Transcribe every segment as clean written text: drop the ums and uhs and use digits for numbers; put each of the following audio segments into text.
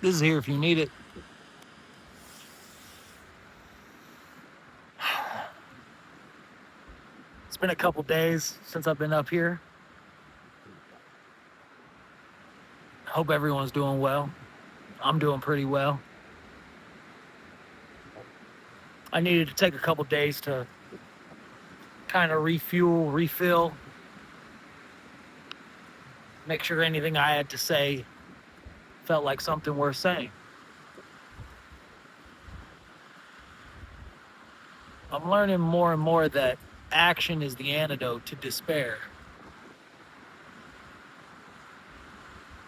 This is here if you need it. It's been a couple days since I've been up here. Hope everyone's doing well. I'm doing pretty well. I needed to take a couple days to kind of refuel, refill, make sure anything I had to say felt like something worth saying. I'm learning more and more that action is the antidote to despair.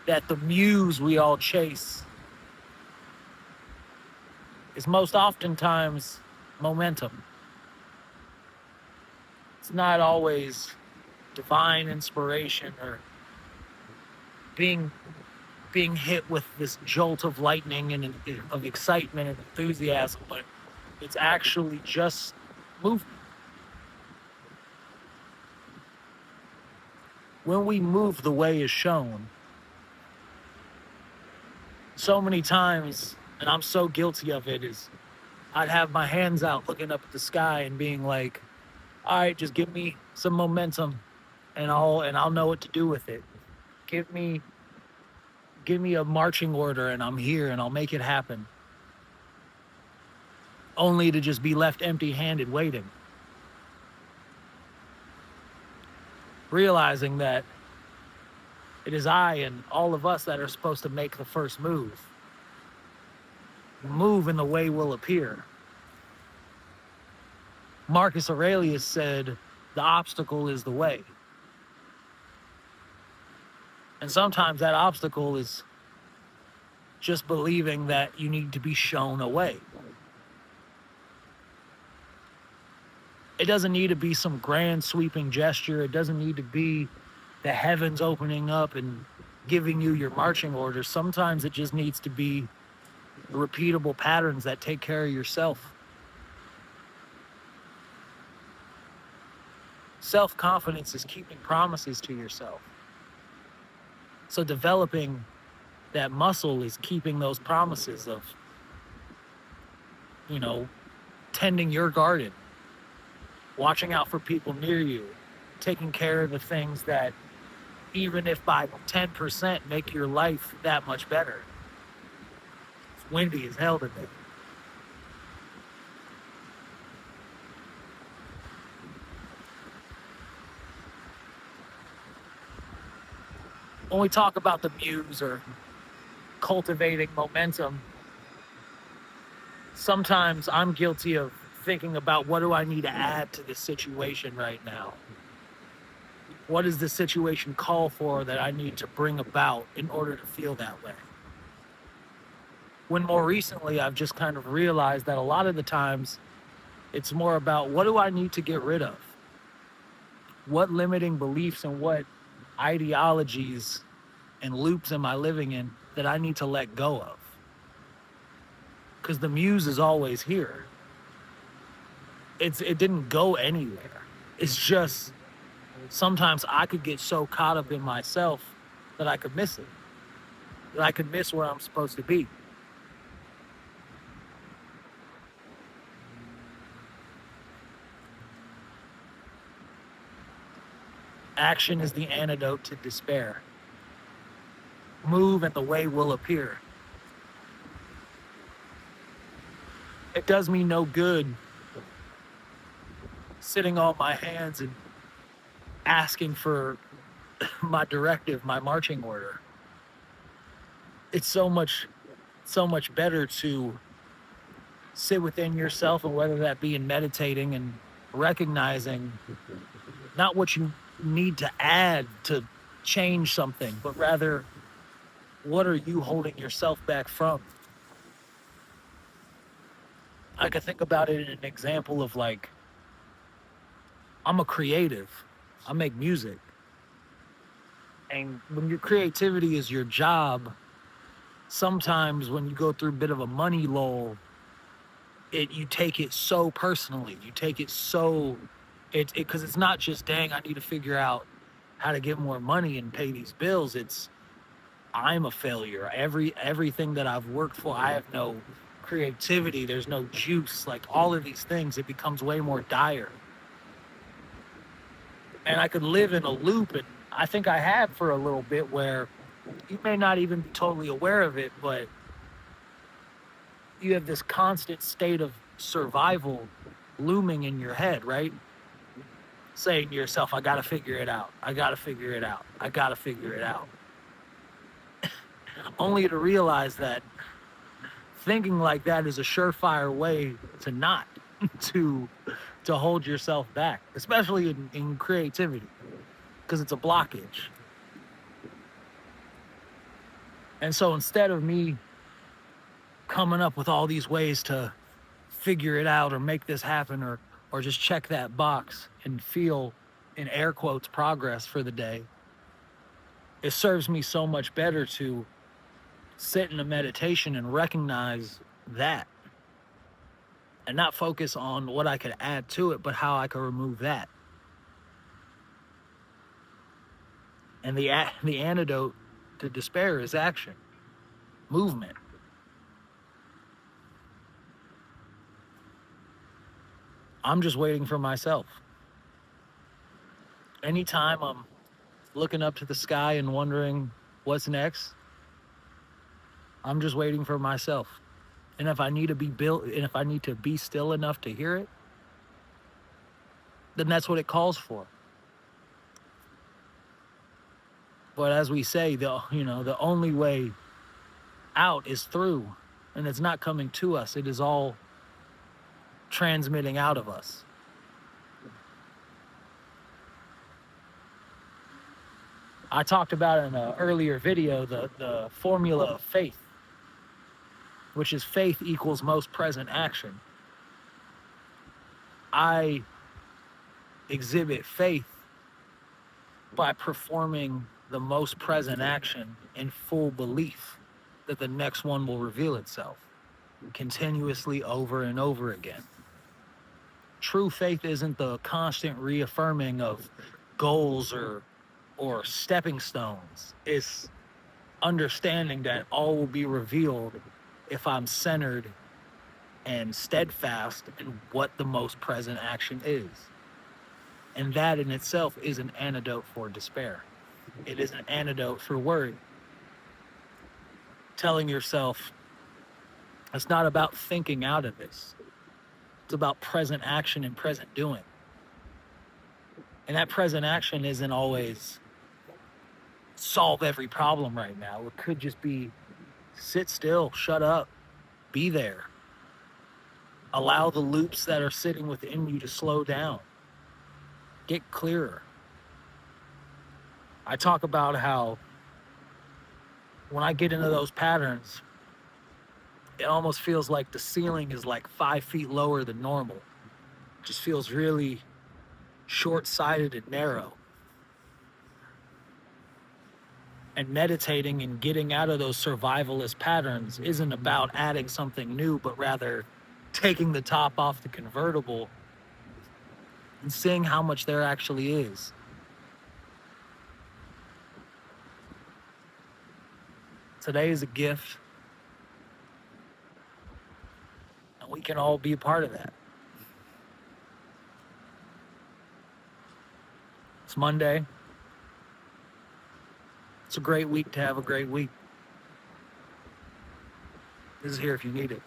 That the muse we all chase is most oftentimes momentum. It's not always divine inspiration or being hit with this jolt of lightning and of excitement and enthusiasm, but it's actually just movement. When we move, the way is shown. So many times, and I'm so guilty of it, is I'd have my hands out looking up at the sky and being like, all right, just give me some momentum and I'll know what to do with it. Give me a marching order and I'm here and I'll make it happen. Only to just be left empty-handed waiting. Realizing that it is I and all of us that are supposed to make the first move. Move and the way will appear. Marcus Aurelius said, the obstacle is the way. And sometimes that obstacle is just believing that you need to be shown a way. It doesn't need to be some grand sweeping gesture. It doesn't need to be the heavens opening up and giving you your marching orders. Sometimes it just needs to be repeatable patterns that take care of yourself. Self-confidence is keeping promises to yourself. So developing that muscle is keeping those promises of, tending your garden, watching out for people near you, taking care of the things that, even if by 10%, make your life that much better. It's windy as hell today. When we talk about the muse or cultivating momentum, sometimes I'm guilty of thinking about what do I need to add to this situation right now? What does the situation call for that I need to bring about in order to feel that way? When more recently, I've just kind of realized that a lot of the times it's more about what do I need to get rid of? What limiting beliefs and what ideologies and loops am I living in that I need to let go of? Because the muse is always here. It didn't go anywhere. It's just sometimes I could get so caught up in myself that I could miss it. That I could miss where I'm supposed to be. Action is the antidote to despair. Move and the way will appear. It does me no good sitting on my hands and asking for my directive, my marching order. It's so much better to sit within yourself, and whether that be in meditating and recognizing not what you need to add to change something, but rather what are you holding yourself back from? I could think about it in an example of like, I'm a creative. I make music. And when your creativity is your job, sometimes when you go through a bit of a money lull, you take it so personally. You take it so, because it's not just, dang, I need to figure out how to get more money and pay these bills. It's, I'm a failure. Everything that I've worked for, I have no creativity. There's no juice. Like all of these things, it becomes way more dire. And I could live in a loop, and I think I had for a little bit where you may not even be totally aware of it, but you have this constant state of survival looming in your head, right? Saying to yourself, I gotta figure it out. I gotta figure it out. I gotta figure it out. Only to realize that thinking like that is a surefire way to not to to hold yourself back, especially in creativity, because it's a blockage. And so instead of me coming up with all these ways to figure it out or make this happen or just check that box and feel in air quotes progress for the day, it serves me so much better to sit in a meditation and recognize that and not focus on what I could add to it, but how I could remove that. And the antidote to despair is action, movement. I'm just waiting for myself. Anytime I'm looking up to the sky and wondering what's next, I'm just waiting for myself. And if I need to be built, and if I need to be still enough to hear it, then that's what it calls for. But as we say, the only way out is through, and it's not coming to us. It is all transmitting out of us. I talked about in an earlier video the formula of faith, which is faith equals most present action. I exhibit faith by performing the most present action in full belief that the next one will reveal itself continuously over and over again. True faith isn't the constant reaffirming of goals or stepping stones. It's understanding that all will be revealed if I'm centered and steadfast in what the most present action is. And that in itself is an antidote for despair. It is an antidote for worry. Telling yourself, it's not about thinking out of this. It's about present action and present doing. And that present action isn't always solve every problem right now. It could just be sit still, shut up, be there. Allow the loops that are sitting within you to slow down. Get clearer. I talk about how when I get into those patterns, it almost feels like the ceiling is like 5 feet lower than normal. It just feels really short-sighted and narrow. And meditating and getting out of those survivalist patterns isn't about adding something new, but rather taking the top off the convertible and seeing how much there actually is. Today is a gift, and we can all be a part of that. It's Monday. It's a great week to have a great week. This is here if you need it.